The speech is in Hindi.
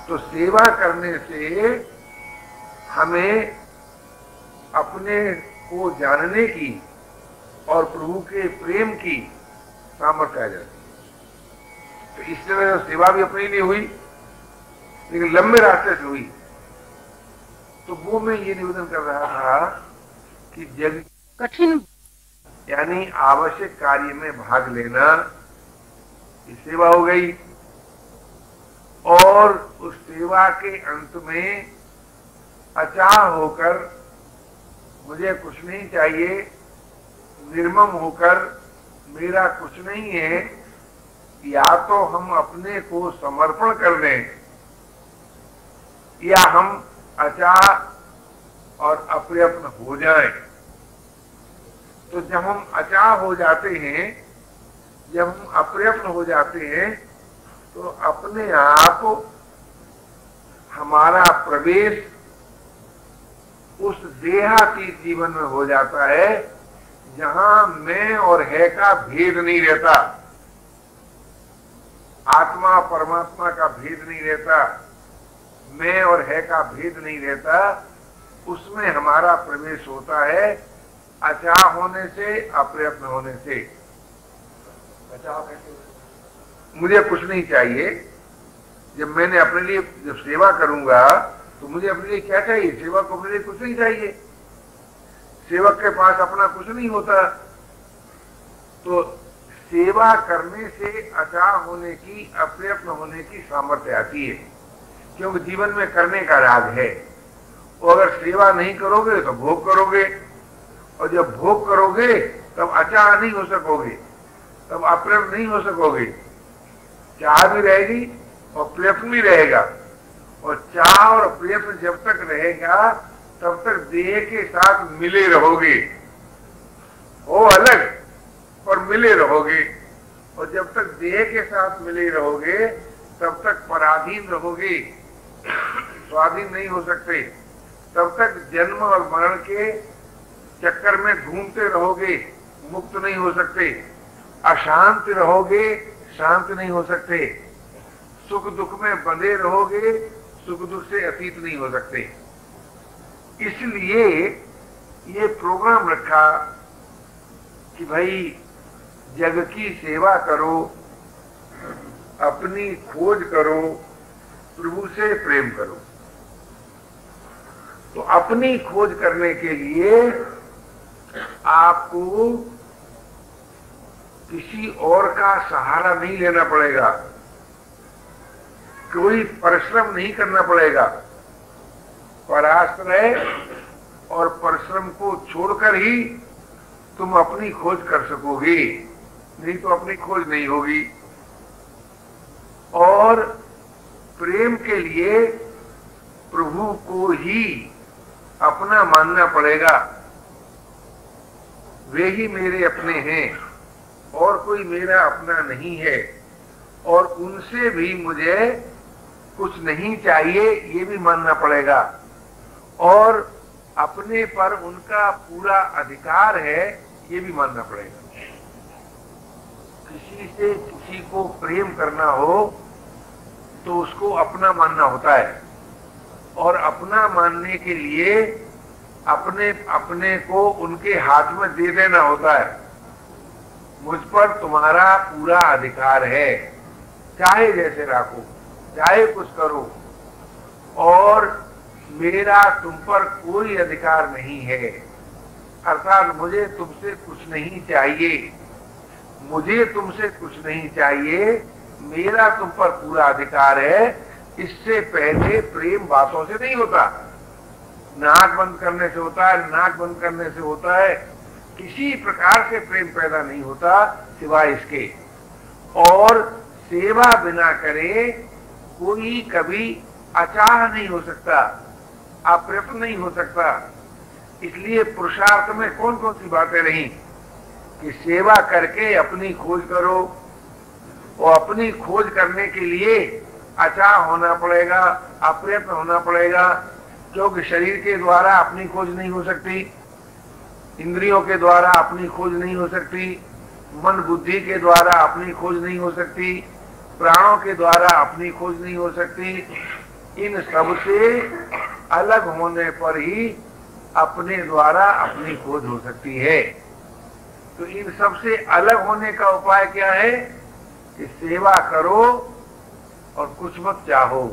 तो सेवा करने से हमें अपने को जानने की और प्रभु के प्रेम की सामर्थ्य आ जाती है। तो इस तरह सेवा भी अपने लिए हुई, लेकिन लंबे रास्ते से हुई। तो वो मैं ये निवेदन कर रहा था कि जग कठिन यानी आवश्यक कार्य में भाग लेना ये सेवा हो गई, और उस सेवा के अंत में अचाह होकर मुझे कुछ नहीं चाहिए, निर्मम होकर मेरा कुछ नहीं है, या तो हम अपने को समर्पण कर दें या हम अचाह और अप्रयत्न हो जाएं। तो जब हम अचाह हो जाते हैं, जब हम अप्रयत्न हो जाते हैं, तो अपने आप हमारा प्रवेश उस देहातीत जीवन में हो जाता है जहां मैं और है का भेद नहीं रहता, आत्मा परमात्मा का भेद नहीं रहता, मैं और है का भेद नहीं रहता। उसमें हमारा प्रवेश होता है अचाह होने से, अप्रयत्न होने से। मुझे कुछ नहीं चाहिए। जब मैंने अपने लिए जब सेवा करूंगा तो मुझे अपने लिए क्या चाहिए? सेवक को अपने लिए कुछ नहीं चाहिए। सेवक के पास अपना कुछ नहीं होता। तो सेवा करने से अचाह होने की, अप्रयत्न होने की सामर्थ्य आती है, क्योंकि जीवन में करने का राग है। और अगर सेवा नहीं करोगे तो भोग करोगे, और जब भोग करोगे तब अचाह नहीं हो सकोगे, तब अप्रयत्न नहीं हो सकोगे। चाह भी रहेगी और प्रयत्न भी रहेगा, और चाह और प्रयत्न जब तक रहेगा तब तक देह के साथ मिले रहोगे, वो अलग और मिले रहोगे। और जब तक देह के साथ मिले रहोगे तब तक पराधीन रहोगे, स्वाधीन नहीं हो सकते। तब तक जन्म और मरण के चक्कर में घूमते रहोगे, मुक्त नहीं हो सकते। अशांत रहोगे, शांत नहीं हो सकते। सुख दुख में बंधे रहोगे, सुख दुख से अतीत नहीं हो सकते। इसलिए ये प्रोग्राम रखा कि भाई जग की सेवा करो, अपनी खोज करो, प्रभु से प्रेम करो। तो अपनी खोज करने के लिए आपको किसी और का सहारा नहीं लेना पड़ेगा, कोई परिश्रम नहीं करना पड़ेगा। पराश्रय और परिश्रम को छोड़कर ही तुम अपनी खोज कर सकोगे, नहीं तो अपनी खोज नहीं होगी। और प्रेम के लिए प्रभु को ही अपना मानना पड़ेगा। वे ही मेरे अपने हैं और कोई मेरा अपना नहीं है, और उनसे भी मुझे कुछ नहीं चाहिए, ये भी मानना पड़ेगा। और अपने पर उनका पूरा अधिकार है, ये भी मानना पड़ेगा। किसी से किसी को प्रेम करना हो तो उसको अपना मानना होता है, और अपना मानने के लिए अपने को उनके हाथ में दे देना होता है। मुझ पर तुम्हारा पूरा अधिकार है, चाहे जैसे राखो, चाहे कुछ करो, और मेरा तुम पर कोई अधिकार नहीं है। अर्थात मुझे तुमसे कुछ नहीं चाहिए, मुझे तुमसे कुछ नहीं चाहिए, मेरा तुम पर पूरा अधिकार है। इससे पहले प्रेम बातों से नहीं होता, नाक बंद करने से होता है, नाक बंद करने से होता है। किसी प्रकार से प्रेम पैदा नहीं होता सिवाय इसके। और सेवा बिना करे कोई कभी अचाह नहीं हो सकता, अप्रयत्न नहीं हो सकता। इसलिए पुरुषार्थ में कौन कौन सी बातें रही कि सेवा करके अपनी खोज करो, और अपनी खोज करने के लिए अचाह होना पड़ेगा, अप्रयत्न होना पड़ेगा, क्योंकि शरीर के द्वारा अपनी खोज नहीं हो सकती, इंद्रियों के द्वारा अपनी खोज नहीं हो सकती, मन बुद्धि के द्वारा अपनी खोज नहीं हो सकती, प्राणों के द्वारा अपनी खोज नहीं हो सकती, इन सब से अलग होने पर ही अपने द्वारा अपनी खोज हो सकती है। तो इन सब से अलग होने का उपाय क्या है कि सेवा करो और कुछ मत चाहो।